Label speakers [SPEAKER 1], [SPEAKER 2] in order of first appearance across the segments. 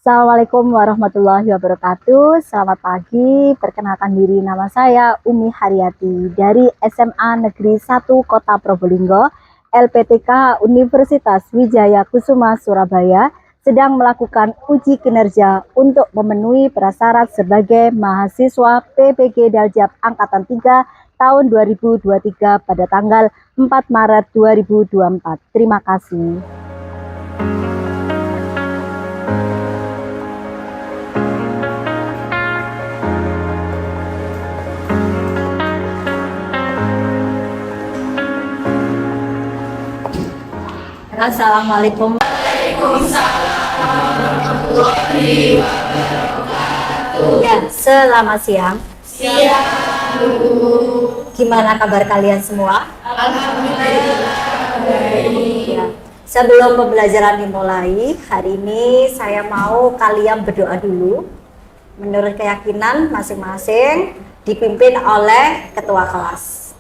[SPEAKER 1] Assalamualaikum warahmatullahi wabarakatuh. Selamat pagi, perkenalkan diri, nama saya Umi Haryati dari SMA Negeri 1 Kota Probolinggo, LPTK Universitas Wijaya Kusuma Surabaya, sedang melakukan uji kinerja untuk memenuhi prasyarat sebagai mahasiswa PPG Daljab Angkatan 3 tahun 2023 pada tanggal 4 Maret 2024. Terima kasih. Assalamualaikum. Ya, selamat siang. Gimana kabar kalian semua? Ya. Sebelum pembelajaran dimulai, hari ini saya mau kalian berdoa dulu. Menurut keyakinan masing-masing, dipimpin oleh ketua kelas.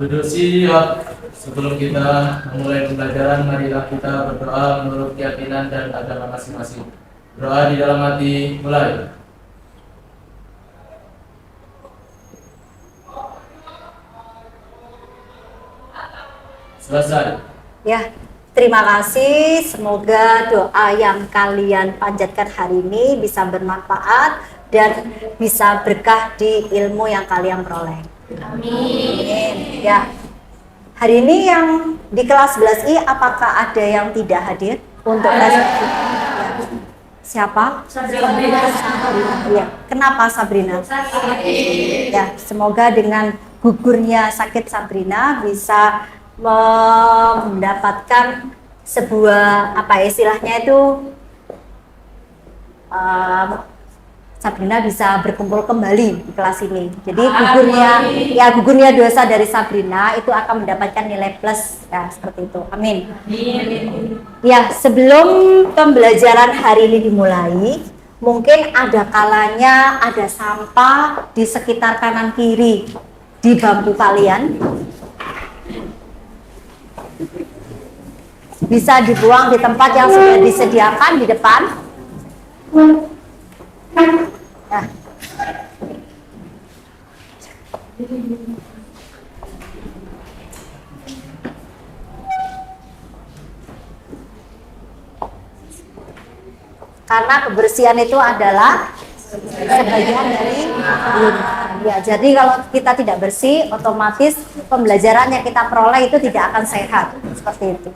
[SPEAKER 2] Duduk siap. Sebelum kita memulai pembelajaran, marilah kita berdoa menurut keyakinan dan agama masing-masing. Doa di dalam hati, mulai. Selesai.
[SPEAKER 1] Ya, terima kasih. Semoga doa yang kalian panjatkan hari ini bisa bermanfaat dan bisa berkah di ilmu yang kalian peroleh. Amin. Ya. Hari ini yang di kelas 11I apakah ada yang tidak hadir untuk tes? Ya. Siapa? Sabrina. Ya. Kenapa Sabrina? Ya, semoga dengan gugurnya sakit Sabrina bisa mendapatkan sebuah istilahnya itu Sabrina bisa berkumpul kembali di kelas ini. Jadi gugurnya dosa dari Sabrina itu akan mendapatkan nilai plus ya, seperti itu. Amin. Ya, sebelum pembelajaran hari ini dimulai, mungkin ada kalanya ada sampah di sekitar kanan kiri di bangku kalian. Bisa dibuang di tempat yang sudah disediakan di depan. Nah. Karena kebersihan itu adalah sebagian dari ya, jadi kalau kita tidak bersih, otomatis pembelajaran yang kita peroleh itu tidak akan sehat seperti itu.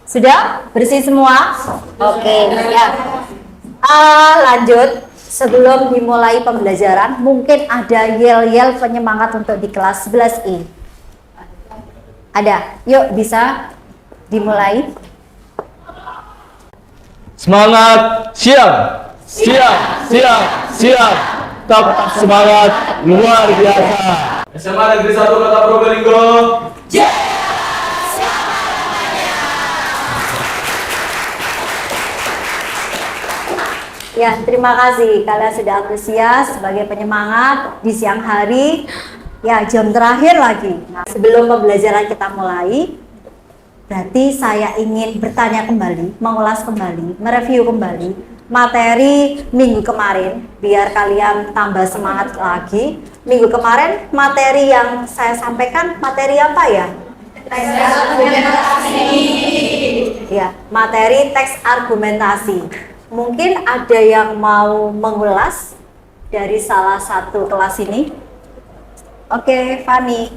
[SPEAKER 1] Sudah bersih semua? Oke, ya. Lanjut. Sebelum dimulai pembelajaran, mungkin ada yel-yel penyemangat untuk di kelas 11I. Ada? Yuk, bisa dimulai.
[SPEAKER 2] Semangat, siap, siap, siap, siap. Tetap semangat, luar biasa. SMA Negeri 1 Kota Probolinggo.
[SPEAKER 1] Ya, terima kasih kalian sudah antusias sebagai penyemangat di siang hari. Ya, jam terakhir lagi. Nah, sebelum pembelajaran kita mulai, berarti saya ingin bertanya kembali, mengulas kembali, mereview kembali materi minggu kemarin biar kalian tambah semangat lagi. Minggu kemarin materi yang saya sampaikan materi apa ya? Teks argumentasi. Ya, materi teks argumentasi. Mungkin ada yang mau mengulas dari salah satu kelas ini. Oke, Fani.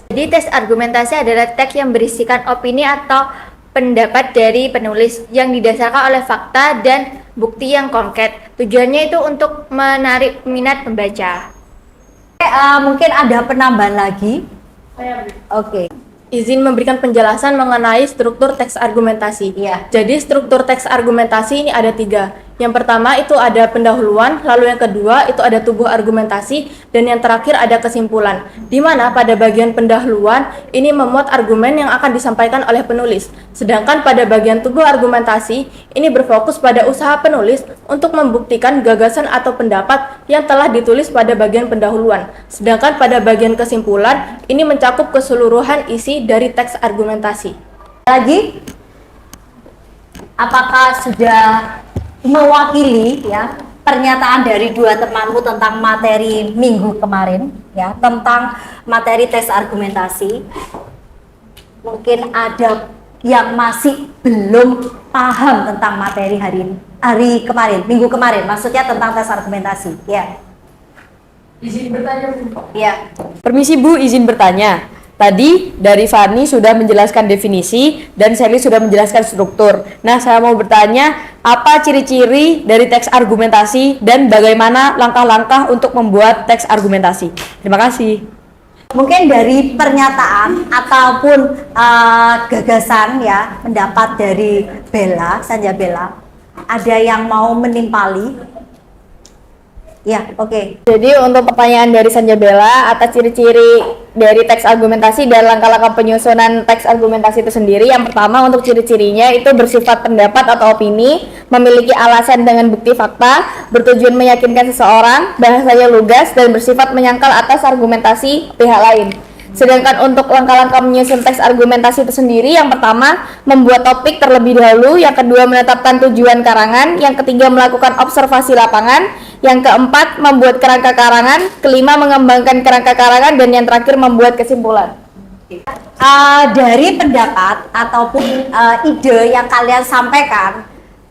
[SPEAKER 3] Jadi teks argumentasi adalah teks yang berisikan opini atau pendapat dari penulis yang didasarkan oleh fakta dan bukti yang konkret. Tujuannya itu untuk menarik minat pembaca.
[SPEAKER 1] Mungkin ada penambahan lagi. Oke.
[SPEAKER 4] Izin memberikan penjelasan mengenai struktur teks argumentasi.
[SPEAKER 1] Iya.
[SPEAKER 4] Jadi struktur teks argumentasi ini ada 3. Yang pertama itu ada pendahuluan, lalu yang kedua itu ada tubuh argumentasi, dan yang terakhir ada kesimpulan. Di mana pada bagian pendahuluan ini memuat argumen yang akan disampaikan oleh penulis. Sedangkan pada bagian tubuh argumentasi ini berfokus pada usaha penulis untuk membuktikan gagasan atau pendapat yang telah ditulis pada bagian pendahuluan. Sedangkan pada bagian kesimpulan ini mencakup keseluruhan isi dari teks argumentasi.
[SPEAKER 1] Lagi, apakah sudah mewakili ya pernyataan dari dua temanmu tentang materi minggu kemarin ya, tentang materi tes argumentasi? Mungkin ada yang masih belum paham tentang materi hari kemarin, minggu kemarin, maksudnya tentang tes argumentasi ya.
[SPEAKER 5] Izin bertanya, Bu.
[SPEAKER 1] Ya.
[SPEAKER 5] Permisi Bu, izin bertanya. Tadi dari Fani sudah menjelaskan definisi dan Sally sudah menjelaskan struktur. Nah, saya mau bertanya, apa ciri-ciri dari teks argumentasi dan bagaimana langkah-langkah untuk membuat teks argumentasi? Terima kasih.
[SPEAKER 1] Mungkin dari pernyataan ataupun gagasan ya, pendapat dari Sanja Bella, ada yang mau menimpali? Ya, oke.
[SPEAKER 3] Jadi untuk pertanyaan dari Sanjabella atas ciri-ciri dari teks argumentasi dan langkah-langkah penyusunan teks argumentasi itu sendiri, yang pertama untuk ciri-cirinya itu bersifat pendapat atau opini, memiliki alasan dengan bukti fakta, bertujuan meyakinkan seseorang, bahasanya lugas, dan bersifat menyangkal atas argumentasi pihak lain. Sedangkan untuk langkah-langkah menyusun teks argumentasi itu sendiri, yang pertama membuat topik terlebih dahulu, yang kedua menetapkan tujuan karangan, yang ketiga melakukan observasi lapangan, yang keempat membuat kerangka karangan, kelima mengembangkan kerangka karangan, dan yang terakhir membuat kesimpulan.
[SPEAKER 1] Dari pendapat ataupun ide yang kalian sampaikan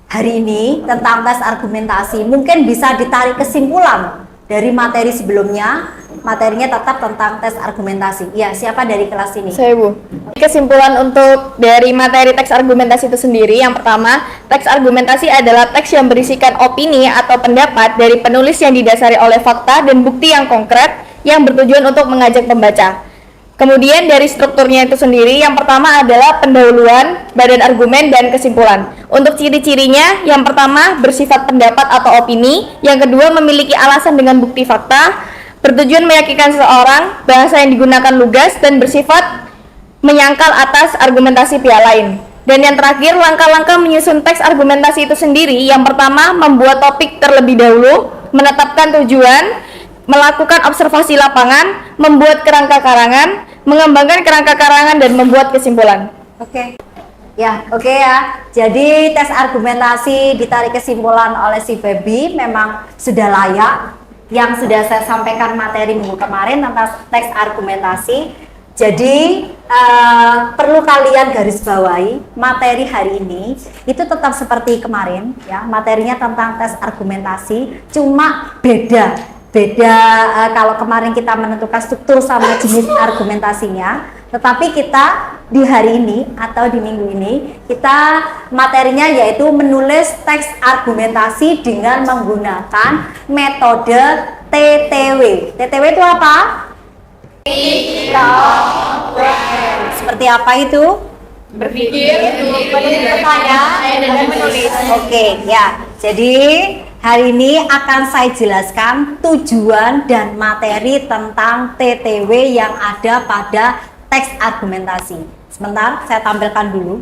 [SPEAKER 1] hari ini tentang tes argumentasi, mungkin bisa ditarik kesimpulan dari materi sebelumnya. Materinya tetap tentang tes argumentasi. Ya, siapa dari kelas ini?
[SPEAKER 3] Saya, Bu. Kesimpulan untuk dari materi teks argumentasi itu sendiri, yang pertama, teks argumentasi adalah teks yang berisikan opini atau pendapat dari penulis yang didasari oleh fakta dan bukti yang konkret yang bertujuan untuk mengajak pembaca. Kemudian dari strukturnya itu sendiri, yang pertama adalah pendahuluan, badan argumen, dan kesimpulan. Untuk ciri-cirinya, yang pertama bersifat pendapat atau opini, yang kedua memiliki alasan dengan bukti fakta, bertujuan meyakinkan seseorang, bahasa yang digunakan lugas, dan bersifat menyangkal atas argumentasi pihak lain. Dan yang terakhir, langkah-langkah menyusun teks argumentasi itu sendiri, yang pertama membuat topik terlebih dahulu, menetapkan tujuan, melakukan observasi lapangan, membuat kerangka karangan, mengembangkan kerangka karangan, dan membuat kesimpulan.
[SPEAKER 1] Oke. Ya, oke ya. Jadi tes argumentasi ditarik kesimpulan oleh si Feby memang sudah layak. Yang sudah saya sampaikan materi minggu kemarin tentang teks argumentasi. Jadi perlu kalian garis bawahi materi hari ini itu tetap seperti kemarin ya, materinya tentang tes argumentasi, cuma beda kalau kemarin kita menentukan struktur sama jenis argumentasinya, tetapi kita di hari ini atau di minggu ini kita materinya yaitu menulis teks argumentasi dengan menggunakan metode TTW. TTW itu apa? Seperti apa itu?
[SPEAKER 3] Berpikir,
[SPEAKER 1] bertanya, dan menulis. Oke, ya. Jadi hari ini akan saya jelaskan tujuan dan materi tentang TTW yang ada pada teks argumentasi. Sebentar, saya tampilkan dulu.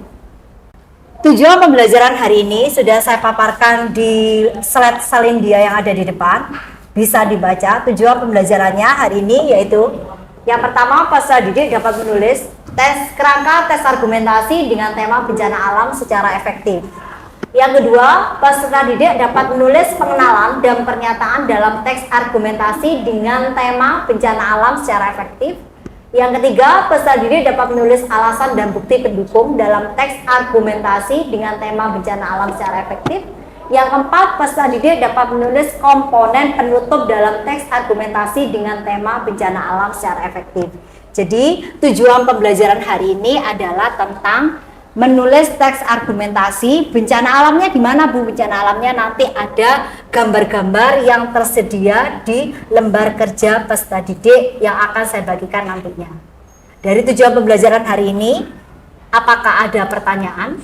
[SPEAKER 1] Tujuan pembelajaran hari ini sudah saya paparkan di slide Salindia yang ada di depan. Bisa dibaca. Tujuan pembelajarannya hari ini yaitu yang pertama, peserta didik dapat menulis kerangka tes argumentasi dengan tema bencana alam secara efektif. Yang kedua, peserta didik dapat menulis pengenalan dan pernyataan dalam teks argumentasi dengan tema bencana alam secara efektif. Yang ketiga, peserta didik dapat menulis alasan dan bukti pendukung dalam teks argumentasi dengan tema bencana alam secara efektif. Yang keempat, peserta didik dapat menulis komponen penutup dalam teks argumentasi dengan tema bencana alam secara efektif. Jadi, tujuan pembelajaran hari ini adalah tentang menulis teks argumentasi. Bencana alamnya di mana, Bu? Bencana alamnya nanti ada gambar-gambar yang tersedia di lembar kerja peserta didik yang akan saya bagikan nantinya. Dari tujuan pembelajaran hari ini, apakah ada pertanyaan?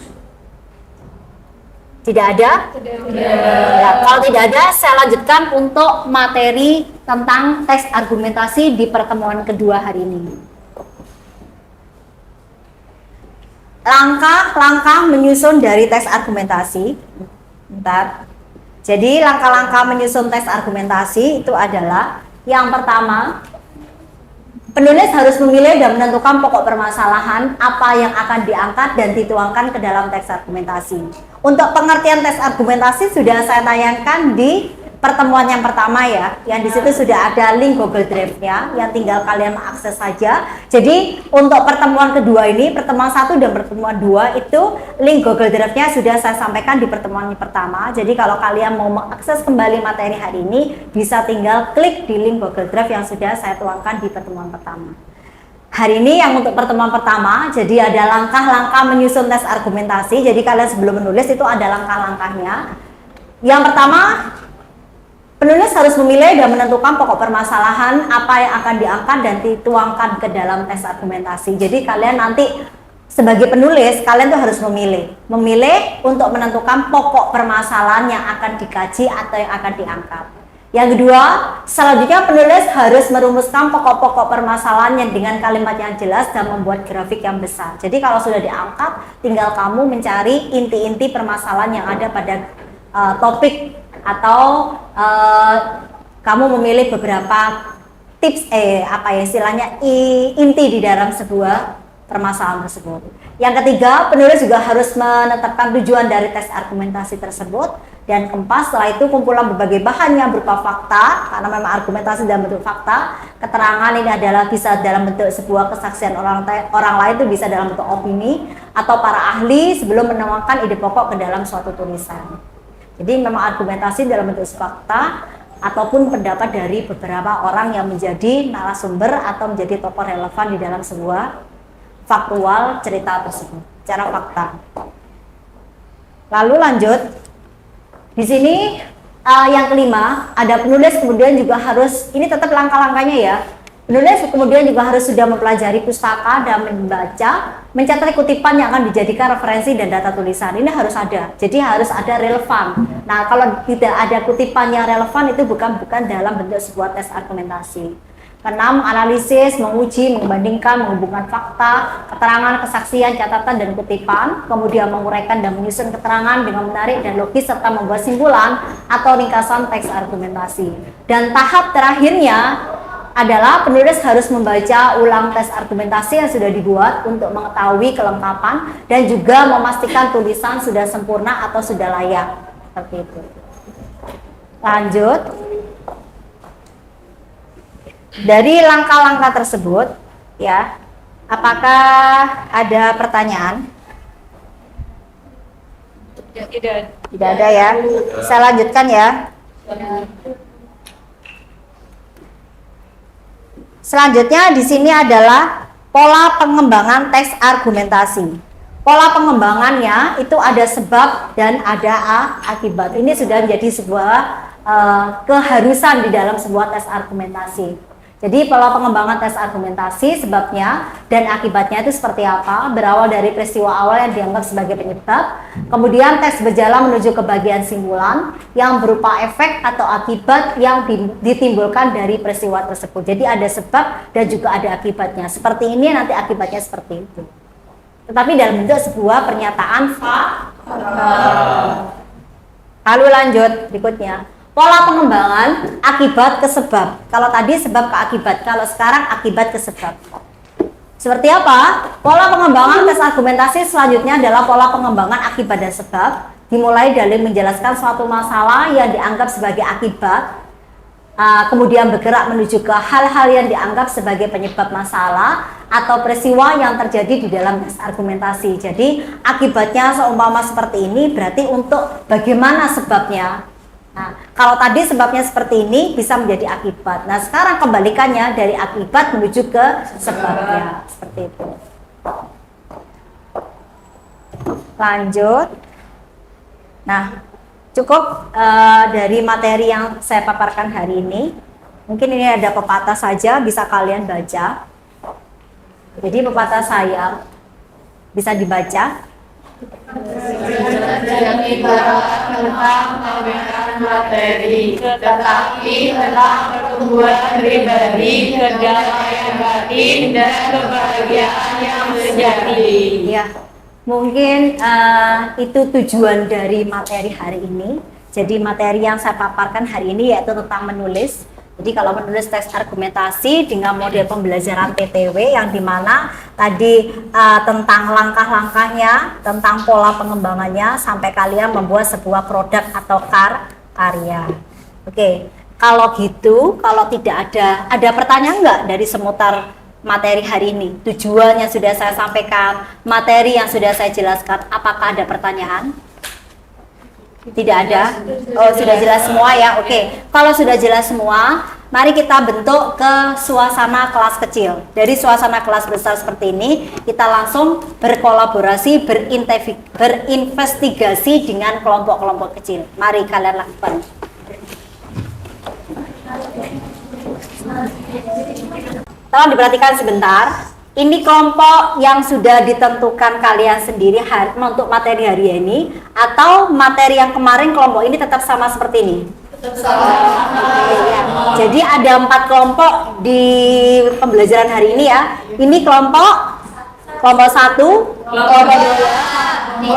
[SPEAKER 1] Tidak ada? Ya, kalau tidak ada, saya lanjutkan untuk materi tentang teks argumentasi di pertemuan kedua hari ini. Langkah-langkah menyusun dari teks argumentasi. Bentar. Jadi langkah-langkah menyusun teks argumentasi itu adalah yang pertama, penulis harus memilih dan menentukan pokok permasalahan apa yang akan diangkat dan dituangkan ke dalam teks argumentasi. Untuk pengertian teks argumentasi sudah saya tayangkan di pertemuan yang pertama ya, yang di situ sudah ada link Google Drive-nya, yang tinggal kalian mengakses saja. Jadi untuk pertemuan kedua ini, pertemuan 1 dan pertemuan 2 itu link Google Drive-nya sudah saya sampaikan di pertemuan yang pertama. Jadi kalau kalian mau mengakses kembali materi hari ini, bisa tinggal klik di link Google Drive yang sudah saya tuangkan di pertemuan pertama. Hari ini yang untuk pertemuan pertama, jadi ada langkah-langkah menyusun teks argumentasi. Jadi kalian sebelum menulis itu ada langkah-langkahnya. Yang pertama, penulis harus memilih dan menentukan pokok permasalahan apa yang akan diangkat dan dituangkan ke dalam teks argumentasi. Jadi kalian nanti sebagai penulis, kalian tuh harus memilih untuk menentukan pokok permasalahan yang akan dikaji atau yang akan diangkat. Yang kedua, selanjutnya penulis harus merumuskan pokok-pokok permasalahan yang dengan kalimat yang jelas dan membuat grafik yang besar. Jadi kalau sudah diangkat, tinggal kamu mencari inti-inti permasalahan yang ada pada topik, atau kamu memilih beberapa tips istilahnya inti di dalam sebuah permasalahan tersebut. Yang ketiga, penulis juga harus menetapkan tujuan dari teks argumentasi tersebut. Dan keempat, setelah itu kumpulan berbagai bahan yang berupa fakta, karena memang argumentasi dalam bentuk fakta, keterangan ini adalah bisa dalam bentuk sebuah kesaksian orang lain, itu bisa dalam bentuk opini atau para ahli sebelum menuangkan ide pokok ke dalam suatu tulisan. Jadi memang argumentasi dalam bentuk fakta ataupun pendapat dari beberapa orang yang menjadi narasumber atau menjadi tokoh relevan di dalam sebuah faktual cerita tersebut, secara fakta. Lalu lanjut, di sini yang kelima, ada penulis kemudian juga harus, ini tetap langkah-langkahnya ya, penulis kemudian juga harus sudah mempelajari pustaka dan membaca, mencatat kutipan yang akan dijadikan referensi dan data tulisan. Ini harus ada, jadi harus ada relevan. Nah, kalau tidak ada kutipan yang relevan itu bukan dalam bentuk sebuah tes argumentasi. Keenam, menganalisis, menguji, membandingkan, menghubungkan fakta, keterangan, kesaksian, catatan, dan kutipan, kemudian menguraikan dan menyusun keterangan dengan menarik dan logis serta membuat simpulan atau ringkasan teks argumentasi. Dan tahap terakhirnya adalah penulis harus membaca ulang teks argumentasi yang sudah dibuat untuk mengetahui kelengkapan dan juga memastikan tulisan sudah sempurna atau sudah layak. Seperti itu. Lanjut. Dari langkah-langkah tersebut, ya, apakah ada pertanyaan? Tidak ada ya. Saya lanjutkan ya. Selanjutnya di sini adalah pola pengembangan teks argumentasi. Pola pengembangannya itu ada sebab dan ada akibat. Ini sudah menjadi sebuah keharusan di dalam sebuah tes argumentasi. Jadi pola pengembangan tes argumentasi, sebabnya dan akibatnya itu seperti apa, berawal dari peristiwa awal yang dianggap sebagai penyebab, kemudian teks berjalan menuju ke bagian simpulan yang berupa efek atau akibat yang ditimbulkan dari peristiwa tersebut. Jadi ada sebab dan juga ada akibatnya. Seperti ini nanti akibatnya seperti itu. Tetapi dalam bentuk sebuah pernyataan fakta. Lalu lanjut berikutnya. Pola pengembangan akibat ke sebab. Kalau tadi sebab ke akibat, kalau sekarang akibat ke sebab. Seperti apa? Pola pengembangan tes argumentasi selanjutnya adalah pola pengembangan akibat dan sebab. Dimulai dari menjelaskan suatu masalah yang dianggap sebagai akibat, kemudian bergerak menuju ke hal-hal yang dianggap sebagai penyebab masalah atau peristiwa yang terjadi di dalam tes argumentasi. Jadi akibatnya seumpama seperti ini, berarti untuk bagaimana sebabnya. Nah, kalau tadi sebabnya seperti ini bisa menjadi akibat. Nah, sekarang kembalikannya dari akibat menuju ke sebabnya. Seperti itu. Lanjut. Nah, cukup dari materi yang saya paparkan hari ini. Mungkin ini ada pepatah saja, bisa kalian baca. Jadi pepatah saya bisa dibaca.
[SPEAKER 6] Yang dibahas tentang pameran materi, tetapi tentang pertumbuhan pribadi, kedamaian batin, dan kebahagiaan yang sejati.
[SPEAKER 1] Ya, mungkin itu tujuan dari materi hari ini. Jadi materi yang saya paparkan hari ini yaitu tentang menulis. Jadi kalau menulis teks argumentasi dengan model pembelajaran PTW yang dimana tadi tentang langkah-langkahnya, tentang pola pengembangannya sampai kalian membuat sebuah produk atau karya. Oke, kalau gitu, kalau tidak ada pertanyaan nggak dari seputar materi hari ini? Tujuan yang sudah saya sampaikan, materi yang sudah saya jelaskan, apakah ada pertanyaan? Tidak ada? Oh, sudah jelas semua ya? Oke. Kalau sudah jelas semua, mari kita bentuk ke suasana kelas kecil. Dari suasana kelas besar seperti ini, kita langsung berkolaborasi, berinvestigasi dengan kelompok-kelompok kecil. Mari kalian lakukan. Tolong diperhatikan sebentar. Ini kelompok yang sudah ditentukan kalian sendiri untuk materi hari ini, atau materi yang kemarin kelompok ini tetap sama seperti ini? Tetap sama. Ya. Jadi ada 4 kelompok di pembelajaran hari ini ya. Ini kelompok 1, kelompok 2,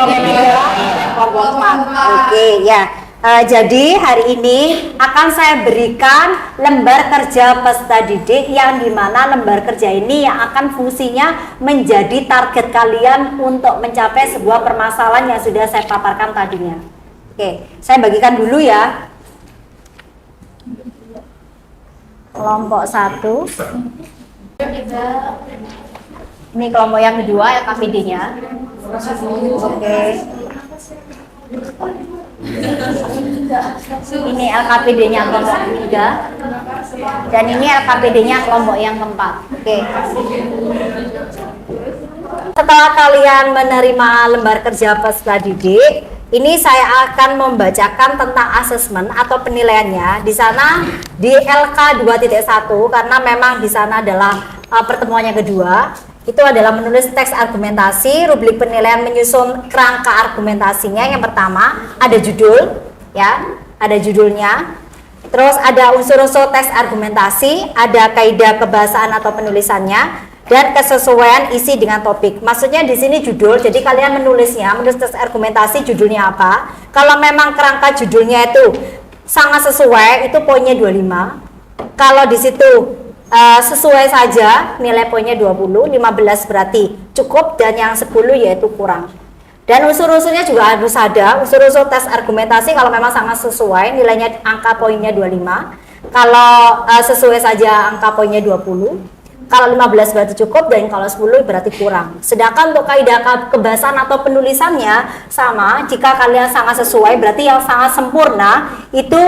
[SPEAKER 1] kelompok 4. Oke ya. Jadi hari ini akan saya berikan lembar kerja peserta didik yang dimana lembar kerja ini yang akan fungsinya menjadi target kalian untuk mencapai sebuah permasalahan yang sudah saya paparkan tadinya. Oke, saya bagikan dulu ya. Kelompok 1. Ini kelompok yang kedua LKPD-nya. Oke. Ini LKPD-nya kelompok 3 dan ini LKPD-nya kelompok yang keempat. Oke. Setelah kalian menerima lembar kerja peserta didik, ini saya akan membacakan tentang asesmen atau penilaiannya di sana di LK 2.1 karena memang di sana adalah pertemuan yang kedua. Itu adalah menulis teks argumentasi, rubrik penilaian menyusun kerangka argumentasinya. Yang pertama ada judul, ya, ada judulnya. Terus ada unsur-unsur teks argumentasi, ada kaidah kebahasaan atau penulisannya, dan kesesuaian isi dengan topik. Maksudnya di sini judul, jadi kalian menulis teks argumentasi judulnya apa. Kalau memang kerangka judulnya itu sangat sesuai, itu poinnya 25. Kalau di situ sesuai saja, nilai poinnya 20, 15 berarti cukup, dan yang 10 yaitu kurang. Dan unsur-unsurnya juga harus ada, unsur-unsur tes argumentasi kalau memang sangat sesuai, nilainya angka poinnya 25. Kalau sesuai saja angka poinnya 20. Kalau 15 berarti cukup, dan kalau 10 berarti kurang. Sedangkan untuk kaidah kebahasan atau penulisannya sama, jika kalian sangat sesuai berarti yang sangat sempurna itu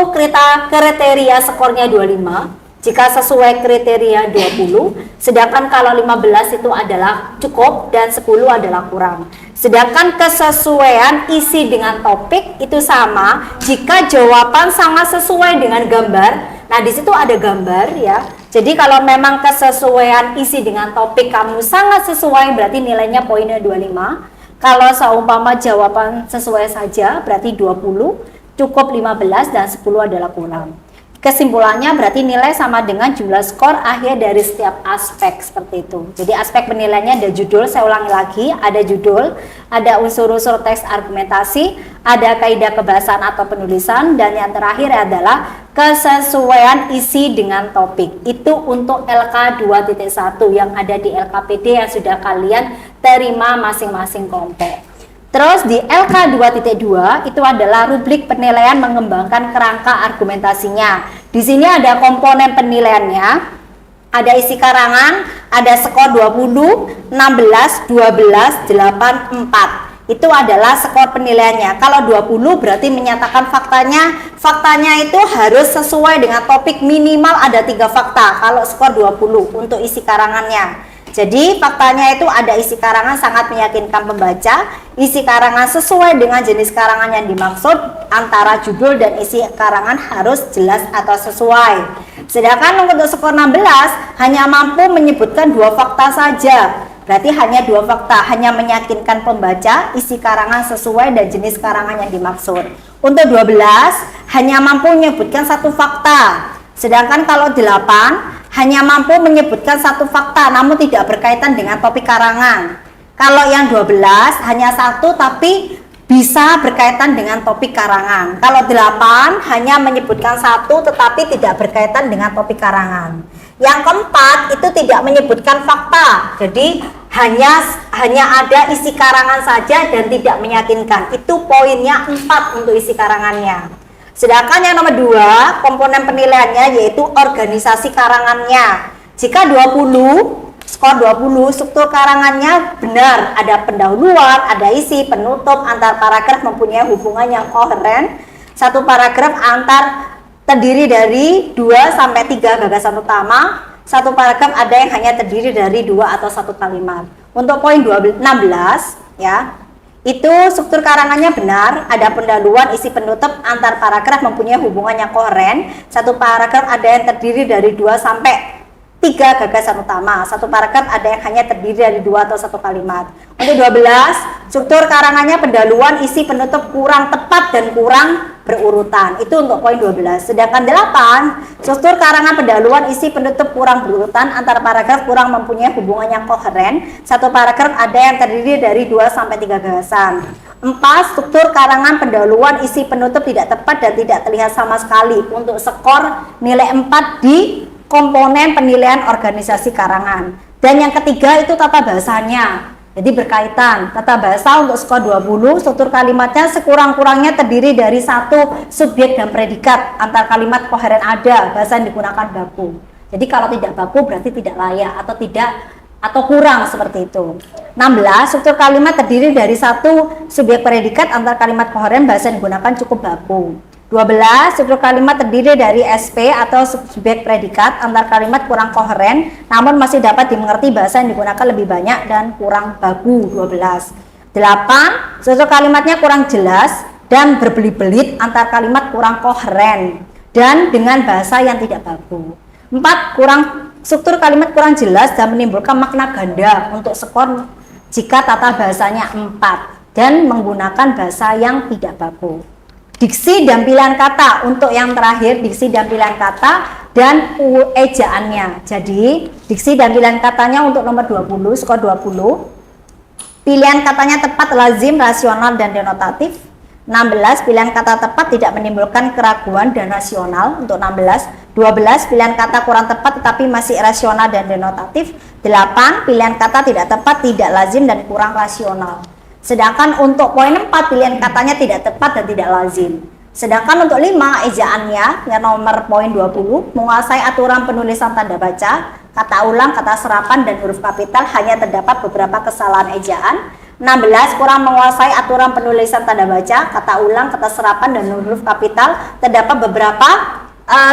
[SPEAKER 1] kriteria skornya 25. Jika sesuai kriteria 20, sedangkan kalau 15 itu adalah cukup dan 10 adalah kurang. Sedangkan kesesuaian isi dengan topik itu sama jika jawaban sangat sesuai dengan gambar. Nah, di situ ada gambar ya. Jadi kalau memang kesesuaian isi dengan topik kamu sangat sesuai berarti nilainya poinnya 25. Kalau seumpama jawaban sesuai saja berarti 20, cukup 15 dan 10 adalah kurang. Kesimpulannya berarti nilai sama dengan jumlah skor akhir dari setiap aspek seperti itu. Jadi aspek penilaiannya ada judul, saya ulangi lagi, ada judul, ada unsur-unsur teks argumentasi, ada kaidah kebahasan atau penulisan, dan yang terakhir adalah kesesuaian isi dengan topik. Itu untuk LK 2.1 yang ada di LKPD yang sudah kalian terima masing-masing kelompok. Terus di LK 2.2 itu adalah rubrik penilaian mengembangkan kerangka argumentasinya. Di sini ada komponen penilaiannya, ada isi karangan, ada skor 20, 16, 12, 8, 4. Itu adalah skor penilaiannya. Kalau 20 berarti menyatakan faktanya itu harus sesuai dengan topik, minimal ada 3 fakta. Kalau skor 20 untuk isi karangannya. Jadi faktanya itu ada isi karangan sangat meyakinkan pembaca, isi karangan sesuai dengan jenis karangan yang dimaksud, antara judul dan isi karangan harus jelas atau sesuai. Sedangkan untuk skor 16 hanya mampu menyebutkan 2 fakta saja. Berarti hanya 2 fakta, hanya meyakinkan pembaca isi karangan sesuai dan jenis karangan yang dimaksud. Untuk 12 hanya mampu menyebutkan 1 fakta. Sedangkan kalau 8 hanya mampu menyebutkan 1 fakta namun tidak berkaitan dengan topik karangan. Kalau yang 12 hanya 1 tapi bisa berkaitan dengan topik karangan. Kalau 8 hanya menyebutkan 1 tetapi tidak berkaitan dengan topik karangan. Yang keempat itu tidak menyebutkan fakta. Jadi hanya ada isi karangan saja dan tidak meyakinkan. Itu poinnya 4 untuk isi karangannya. Sedangkan yang nomor 2, komponen penilaiannya yaitu organisasi karangannya. Jika 20, skor 20, struktur karangannya benar, ada pendahuluan, ada isi, penutup, antar paragraf mempunyai hubungan yang koheren. Satu paragraf terdiri dari 2 sampai 3 gagasan utama. Satu paragraf ada yang hanya terdiri dari 2 atau 1 kalimat. Untuk poin 16 ya, itu struktur karangannya benar, ada pendahuluan, isi, penutup, antar paragraf mempunyai hubungan yang koheren. Satu paragraf ada yang terdiri dari 2 sampai 3 gagasan utama. Satu paragraf ada yang hanya terdiri dari 2 atau 1 kalimat. Untuk 12, struktur karangannya pendahuluan, isi, penutup kurang tepat dan kurang berurutan. Itu untuk poin 12. Sedangkan 8, struktur karangan pendahuluan, isi, penutup kurang berurutan, antar paragraf kurang mempunyai hubungan yang koheren. Satu paragraf ada yang terdiri dari 2 sampai 3 gagasan. 4, struktur karangan pendahuluan, isi, penutup tidak tepat dan tidak terlihat sama sekali. Untuk skor nilai 4 di komponen penilaian organisasi karangan. Dan yang ketiga itu tata bahasanya. Jadi berkaitan, tata bahasa untuk skor 20, struktur kalimatnya sekurang-kurangnya terdiri dari 1 subjek dan predikat, antar kalimat koheren ada, bahasa yang digunakan baku. Jadi kalau tidak baku berarti tidak layak atau kurang seperti itu. 16, struktur kalimat terdiri dari 1 subjek predikat, antar kalimat koheren, bahasa yang digunakan cukup baku. 12, struktur kalimat terdiri dari SP atau subjek predikat, antar kalimat kurang koheren namun masih dapat dimengerti, bahasa yang digunakan lebih banyak dan kurang baku. 12. 8, struktur kalimatnya kurang jelas dan berbelit-belit, antar kalimat kurang koheren dan dengan bahasa yang tidak baku. 4, struktur kalimat kurang jelas dan menimbulkan makna ganda. Untuk skor jika tata bahasanya 4 dan menggunakan bahasa yang tidak baku. Diksi dan pilihan kata, untuk yang terakhir diksi dan pilihan kata dan ejaannya. Jadi diksi dan pilihan katanya untuk nomor 20, skor 20. Pilihan katanya tepat, lazim, rasional dan denotatif. 16, pilihan kata tepat tidak menimbulkan keraguan dan rasional. Untuk 16. 12, pilihan kata kurang tepat tetapi masih rasional dan denotatif. 8, pilihan kata tidak tepat, tidak lazim dan kurang rasional. Sedangkan untuk poin 4, pilihan katanya tidak tepat dan tidak lazim. Sedangkan untuk 5, ejaannya yang nomor poin 20, menguasai aturan penulisan tanda baca, kata ulang, kata serapan dan huruf kapital, hanya terdapat beberapa kesalahan ejaan. 16, kurang menguasai aturan penulisan tanda baca, kata ulang, kata serapan dan huruf kapital, terdapat beberapa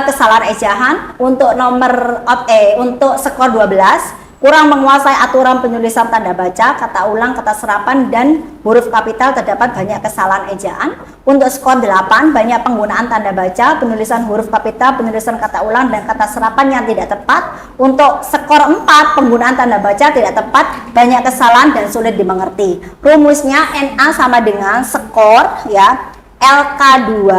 [SPEAKER 1] kesalahan ejaan. Untuk untuk skor 12, kurang menguasai aturan penulisan tanda baca, kata ulang, kata serapan dan huruf kapital, terdapat banyak kesalahan ejaan. Untuk skor 8, banyak penggunaan tanda baca, penulisan huruf kapital, penulisan kata ulang dan kata serapan yang tidak tepat. Untuk skor 4, penggunaan tanda baca tidak tepat, banyak kesalahan dan sulit dimengerti. Rumusnya NA sama dengan skor ya LK2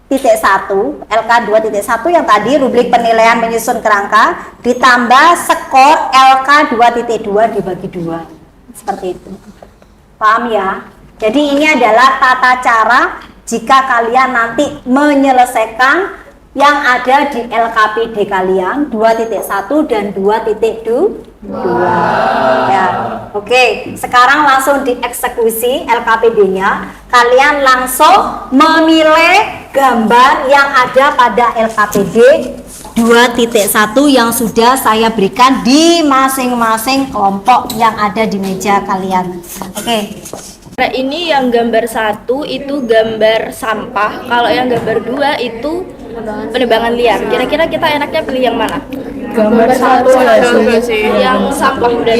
[SPEAKER 1] LK2.1 yang tadi rubrik penilaian menyusun kerangka ditambah skor LK2.2 dibagi 2, seperti itu. Paham ya? Jadi ini adalah tata cara jika kalian nanti menyelesaikan yang ada di LKPD kalian 2.1 dan 2.2. Ya, oke. Sekarang langsung dieksekusi LKPD-nya. Kalian langsung memilih gambar yang ada pada LKPD 2.1 yang sudah saya berikan di masing-masing kelompok yang ada di meja kalian. Oke.
[SPEAKER 4] Nah, ini yang gambar 1 itu gambar sampah. Kalau yang gambar 2 itu penebangan liar. Kira-kira kita enaknya pilih yang mana?
[SPEAKER 5] Gambar 1
[SPEAKER 6] sih.
[SPEAKER 4] Yang sampah udah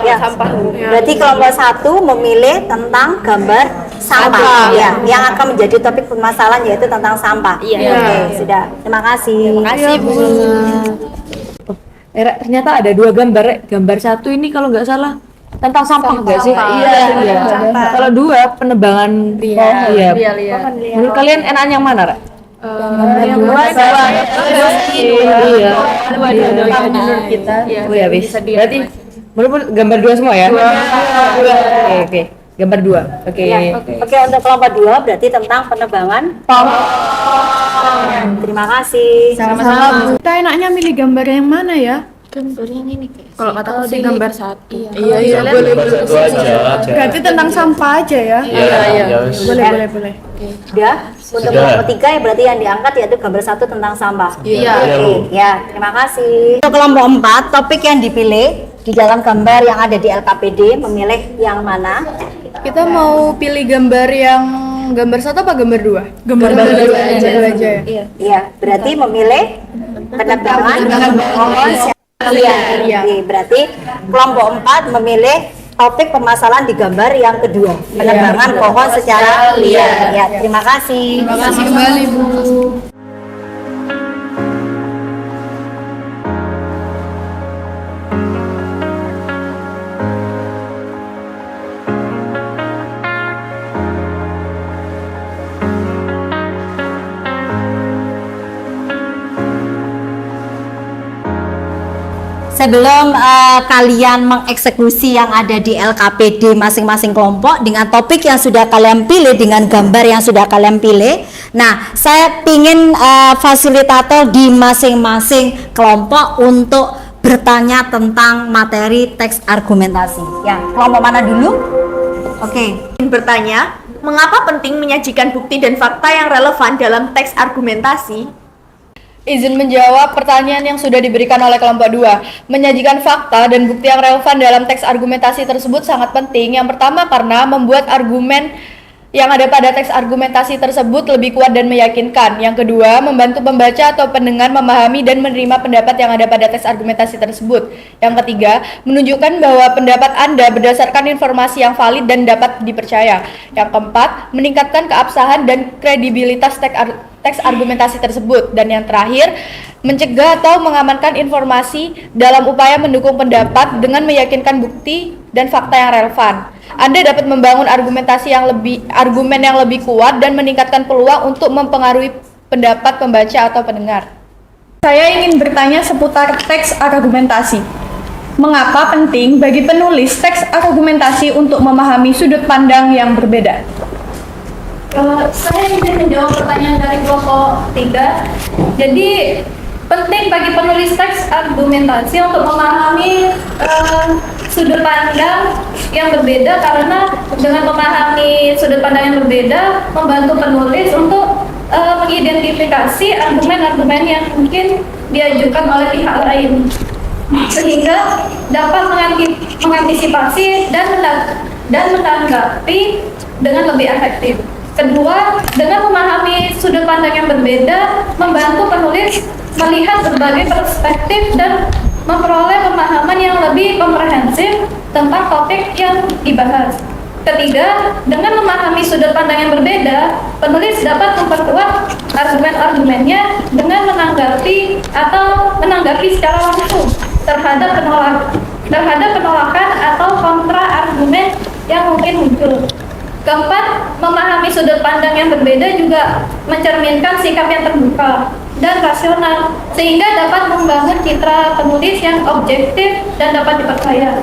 [SPEAKER 1] Ya,
[SPEAKER 4] sampah.
[SPEAKER 1] berarti kelompok 1 memilih tentang gambar sampah ya, yang akan menjadi topik permasalahan yaitu tentang sampah.
[SPEAKER 4] Iya.
[SPEAKER 1] Oke, sudah. Terima kasih.
[SPEAKER 4] Terima kasih, Bu.
[SPEAKER 5] Ternyata ada 2 gambar, Rek. Gambar 1 ini kalau nggak salah tentang sampah nggak sih? Iya. Kalau 2 penebangan pohon. Iya. Menurut kalian enak yang mana, Rek?
[SPEAKER 4] Yang kedua
[SPEAKER 5] Iya.
[SPEAKER 4] menurut kita.
[SPEAKER 5] Oh ya, wis. Berarti menurut gambar 2 semua ya? Oke. Gambar 2. Oke.
[SPEAKER 1] Oke, untuk kelompok 2 berarti tentang penebangan pohon. Terima kasih.
[SPEAKER 4] Sama-sama. Kita enaknya milih gambar yang mana ya?
[SPEAKER 3] Gambar yang ini kayak.
[SPEAKER 4] Kalau kataku sih gambar 1.
[SPEAKER 6] Iya, boleh
[SPEAKER 2] Satu aja.
[SPEAKER 4] Berarti tentang sampah aja ya?
[SPEAKER 2] Iya.
[SPEAKER 4] Boleh.
[SPEAKER 1] Sudah? Untuk kelompok 3 ya berarti yang diangkat yaitu gambar 1 tentang sampah.
[SPEAKER 6] Iya.
[SPEAKER 1] Oke, ya, terima kasih. Untuk kelompok 4, topik yang dipilih di dalam gambar yang ada di LKPD, memilih yang mana?
[SPEAKER 4] Kita mau pilih gambar yang gambar 1 apa gambar 2? Gambar 2 aja ya.
[SPEAKER 1] Iya, berarti memilih penebangan pohon secara liar. Oke, berarti kelompok 4 memilih topik permasalahan di gambar yang kedua, penebangan pohon secara liar. Ya, terima kasih.
[SPEAKER 4] Terima kasih kembali, Bu.
[SPEAKER 1] Sebelum kalian mengeksekusi yang ada di LKPD masing-masing kelompok dengan topik yang sudah kalian pilih, dengan gambar yang sudah kalian pilih, nah saya ingin fasilitator di masing-masing kelompok untuk bertanya tentang materi teks argumentasi. Ya, kelompok mana dulu? Oke.
[SPEAKER 7] Bertanya, mengapa penting menyajikan bukti dan fakta yang relevan dalam teks argumentasi?
[SPEAKER 4] Izin menjawab pertanyaan yang sudah diberikan oleh kelompok 2. Menyajikan fakta dan bukti yang relevan dalam teks argumentasi tersebut sangat penting. Yang pertama karena membuat argumen yang ada pada teks argumentasi tersebut lebih kuat dan meyakinkan. Yang kedua, membantu pembaca atau pendengar memahami dan menerima pendapat yang ada pada teks argumentasi tersebut. Yang ketiga, menunjukkan bahwa pendapat Anda berdasarkan informasi yang valid dan dapat dipercaya. Yang keempat, meningkatkan keabsahan dan kredibilitas teks argumentasi tersebut. Dan yang terakhir, mencegah atau mengamankan informasi dalam upaya mendukung pendapat dengan meyakinkan bukti dan fakta yang relevan. Anda dapat membangun argumen yang lebih kuat dan meningkatkan peluang untuk mempengaruhi pendapat pembaca atau pendengar.
[SPEAKER 7] Saya ingin bertanya seputar teks argumentasi. Mengapa penting bagi penulis teks argumentasi untuk memahami sudut pandang yang berbeda?
[SPEAKER 8] Saya ingin menjawab pertanyaan dari kelompok 3. Jadi penting bagi penulis teks argumentasi untuk memahami sudut pandang yang berbeda, karena dengan memahami sudut pandang yang berbeda membantu penulis untuk mengidentifikasi argumen-argumen yang mungkin diajukan oleh pihak lain, sehingga dapat mengantisipasi dan menanggapi dengan lebih efektif. Kedua, dengan memahami sudut pandang yang berbeda, membantu penulis melihat berbagai perspektif dan memperoleh pemahaman yang lebih komprehensif tentang topik yang dibahas. Ketiga, dengan memahami sudut pandang yang berbeda, penulis dapat memperkuat argumen-argumennya dengan menanggapi secara langsung terhadap penolakan atau kontra argumen yang mungkin muncul. Keempat, memahami sudut pandang yang berbeda juga mencerminkan sikap yang terbuka dan rasional, sehingga dapat membangun citra penulis yang objektif dan dapat dipercaya.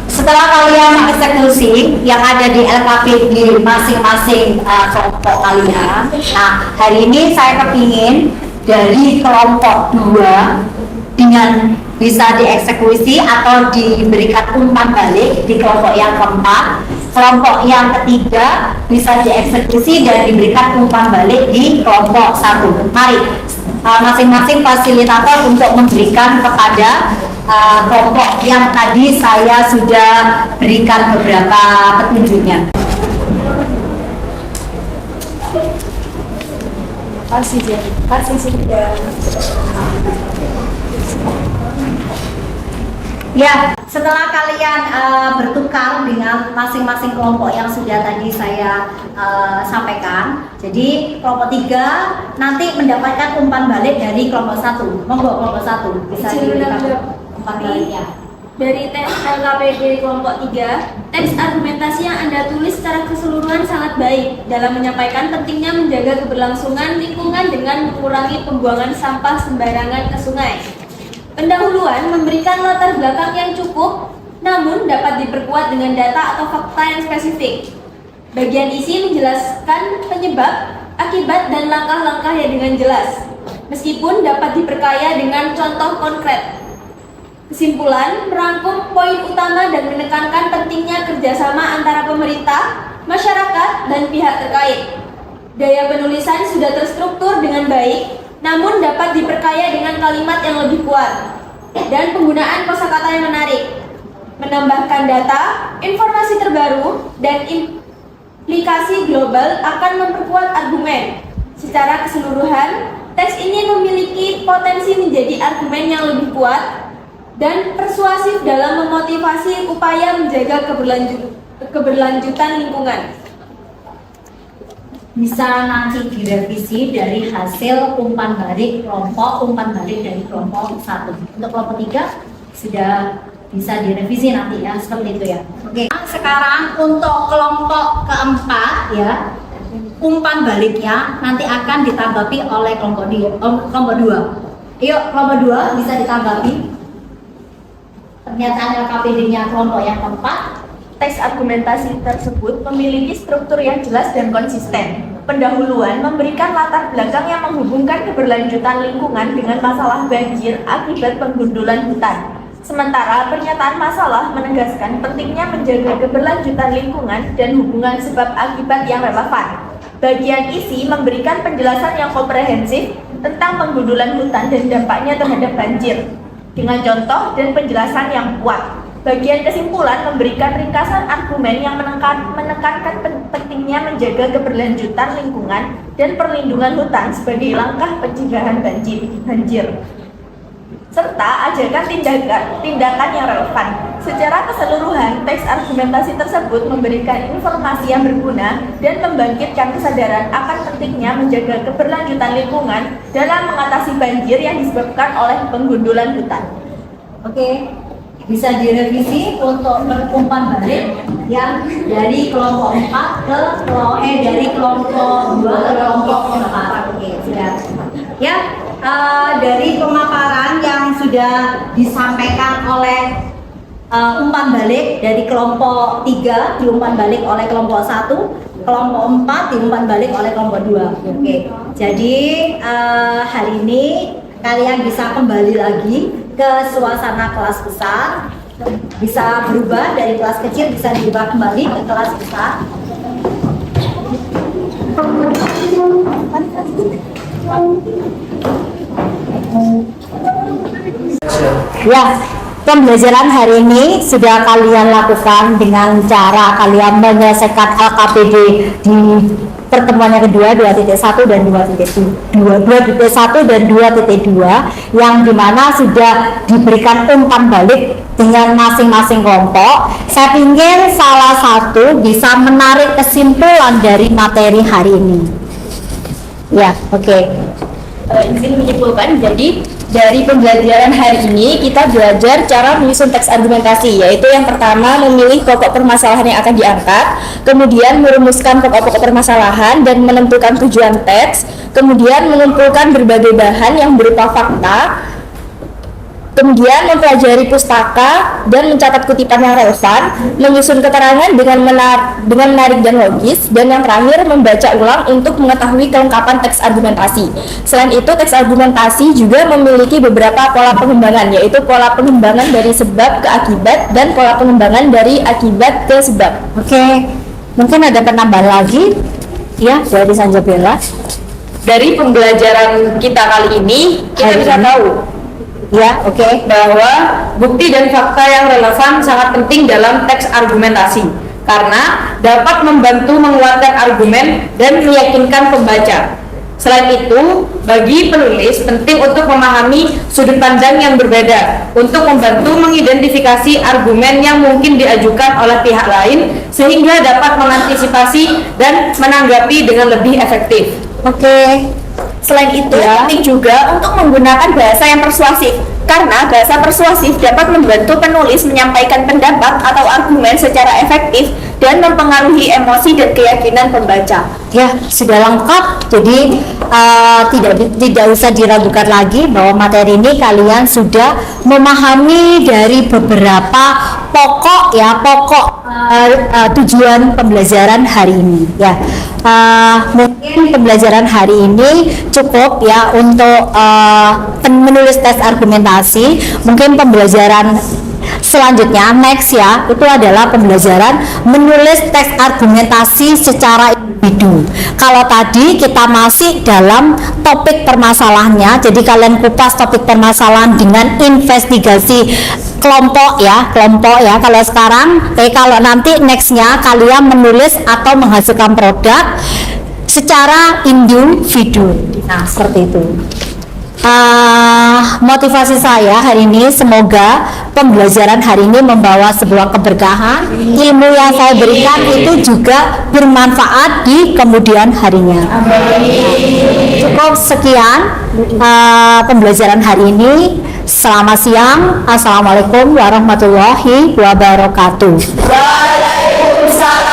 [SPEAKER 1] Setelah kalian mengeksekusi yang ada di LKPD masing-masing kelompok kalian, nah hari ini saya kepingin dari kelompok 2 dengan bisa dieksekusi atau diberikan umpan balik di kelompok yang keempat, kelompok yang ketiga bisa dieksekusi dan diberikan umpan balik di kelompok 1. Mari masing-masing fasilitator untuk memberikan kepada kelompok yang tadi saya sudah berikan beberapa petunjuknya. Ya, setelah kalian bertukar dengan masing-masing kelompok yang sudah tadi saya sampaikan, jadi kelompok 3 nanti mendapatkan umpan balik dari kelompok 1. Monggo kelompok 1 bisa diberikan umpan baliknya.
[SPEAKER 9] Dari teks LKPD kelompok 3, teks argumentasi yang Anda tulis secara keseluruhan sangat baik dalam menyampaikan pentingnya menjaga keberlangsungan lingkungan dengan mengurangi pembuangan sampah sembarangan ke sungai. Pendahuluan memberikan latar belakang yang cukup, namun dapat diperkuat dengan data atau fakta yang spesifik. Bagian isi menjelaskan penyebab, akibat, dan langkah-langkahnya dengan jelas, meskipun dapat diperkaya dengan contoh konkret. Kesimpulan, merangkum poin utama dan menekankan pentingnya kerjasama antara pemerintah, masyarakat, dan pihak terkait. Gaya penulisan sudah terstruktur dengan baik, namun dapat diperkaya dengan kalimat yang lebih kuat dan penggunaan kosakata yang menarik, menambahkan data, informasi terbaru, dan implikasi global akan memperkuat argumen. Secara keseluruhan, teks ini memiliki potensi menjadi argumen yang lebih kuat dan persuasif dalam memotivasi upaya menjaga keberlanjutan lingkungan.
[SPEAKER 1] Bisa nanti direvisi dari hasil umpan balik dari kelompok 1. Untuk kelompok 3 sudah bisa direvisi nanti ya, seperti itu ya. Oke. Sekarang untuk kelompok keempat ya, umpan baliknya nanti akan ditanggapi oleh kelompok 2. Yuk, kelompok 2 bisa ditanggapi pernyataan LKPD-nya kelompok yang keempat.
[SPEAKER 7] Teks argumentasi tersebut memiliki struktur yang jelas dan konsisten. Pendahuluan memberikan latar belakang yang menghubungkan keberlanjutan lingkungan dengan masalah banjir akibat penggundulan hutan. Sementara pernyataan masalah menegaskan pentingnya menjaga keberlanjutan lingkungan dan hubungan sebab akibat yang relevan. Bagian isi memberikan penjelasan yang komprehensif tentang penggundulan hutan dan dampaknya terhadap banjir, dengan contoh dan penjelasan yang kuat. Bagian kesimpulan memberikan ringkasan argumen yang menekankan pentingnya menjaga keberlanjutan lingkungan dan perlindungan hutan sebagai langkah pencegahan banjir, serta ajakan tindakan yang relevan. Secara keseluruhan, teks argumentasi tersebut memberikan informasi yang berguna dan membangkitkan kesadaran akan pentingnya menjaga keberlanjutan lingkungan dalam mengatasi banjir yang disebabkan oleh penggundulan hutan.
[SPEAKER 1] Oke. Bisa direvisi untuk umpan balik yang dari kelompok 4 dari kelompok 2 ke kelompok 4. Oke, sudah. Ya, dari pemaparan yang sudah disampaikan oleh umpan balik dari kelompok 3 diumpan balik oleh kelompok 1, kelompok 4 diumpan balik oleh kelompok 2. Oke. Jadi hari ini kalian bisa kembali lagi ke suasana kelas besar, bisa berubah dari kelas kecil, bisa diubah kembali ke kelas besar. Ya, pembelajaran hari ini sudah kalian lakukan dengan cara kalian menyelesaikan LKPD di pertemuan yang kedua 2.1 dan 2.1 dan 2.2 yang dimana sudah diberikan umpan balik dengan masing-masing kelompok. Saya ingin salah satu bisa menarik kesimpulan dari materi hari ini. Ya, oke.
[SPEAKER 5] Izin menyimpulkan, jadi dari pembelajaran hari ini kita belajar cara menyusun teks argumentasi, yaitu yang pertama memilih pokok permasalahan yang akan diangkat, kemudian merumuskan pokok-pokok permasalahan dan menentukan tujuan teks, kemudian mengumpulkan berbagai bahan yang berupa fakta, kemudian mempelajari pustaka dan mencatat kutipan yang relevan, menyusun keterangan dengan menarik dan logis, dan yang terakhir membaca ulang untuk mengetahui kelengkapan teks argumentasi. Selain itu, teks argumentasi juga memiliki beberapa pola pengembangan, yaitu pola pengembangan dari sebab ke akibat dan pola pengembangan dari akibat ke sebab.
[SPEAKER 1] Oke, mungkin ada penambahan lagi ya dari Sanjabella.
[SPEAKER 5] Dari pembelajaran kita kali ini, kita bisa tahu
[SPEAKER 1] Ya, oke.
[SPEAKER 5] bahwa bukti dan fakta yang relevan sangat penting dalam teks argumentasi karena dapat membantu menguatkan argumen dan meyakinkan pembaca. Selain itu, bagi penulis penting untuk memahami sudut pandang yang berbeda untuk membantu mengidentifikasi argumen yang mungkin diajukan oleh pihak lain sehingga dapat mengantisipasi dan menanggapi dengan lebih efektif.
[SPEAKER 1] Oke.
[SPEAKER 7] Selain itu, penting juga untuk menggunakan bahasa yang persuasif, karena bahasa persuasif dapat membantu penulis menyampaikan pendapat atau argumen secara efektif dan mempengaruhi emosi dan keyakinan pembaca.
[SPEAKER 1] Ya, sudah lengkap. Jadi tidak usah diragukan lagi bahwa materi ini kalian sudah memahami dari beberapa pokok tujuan pembelajaran hari ini. Ya, mungkin pembelajaran hari ini cukup ya untuk menulis tes argumentasi. Mungkin pembelajaran selanjutnya next ya itu adalah pembelajaran menulis teks argumentasi secara individu. Kalau tadi kita masih dalam topik permasalahannya, jadi kalian kupas topik permasalahan dengan investigasi kelompok ya. Kalau sekarang kalau nanti nextnya kalian menulis atau menghasilkan produk secara individu. Nah, seperti itu. Motivasi saya hari ini, semoga pembelajaran hari ini membawa sebuah keberkahan. Ilmu yang saya berikan itu juga bermanfaat di kemudian harinya. Cukup sekian pembelajaran hari ini. Selamat siang. Assalamualaikum warahmatullahi wabarakatuh.
[SPEAKER 7] Waalaikumsalam.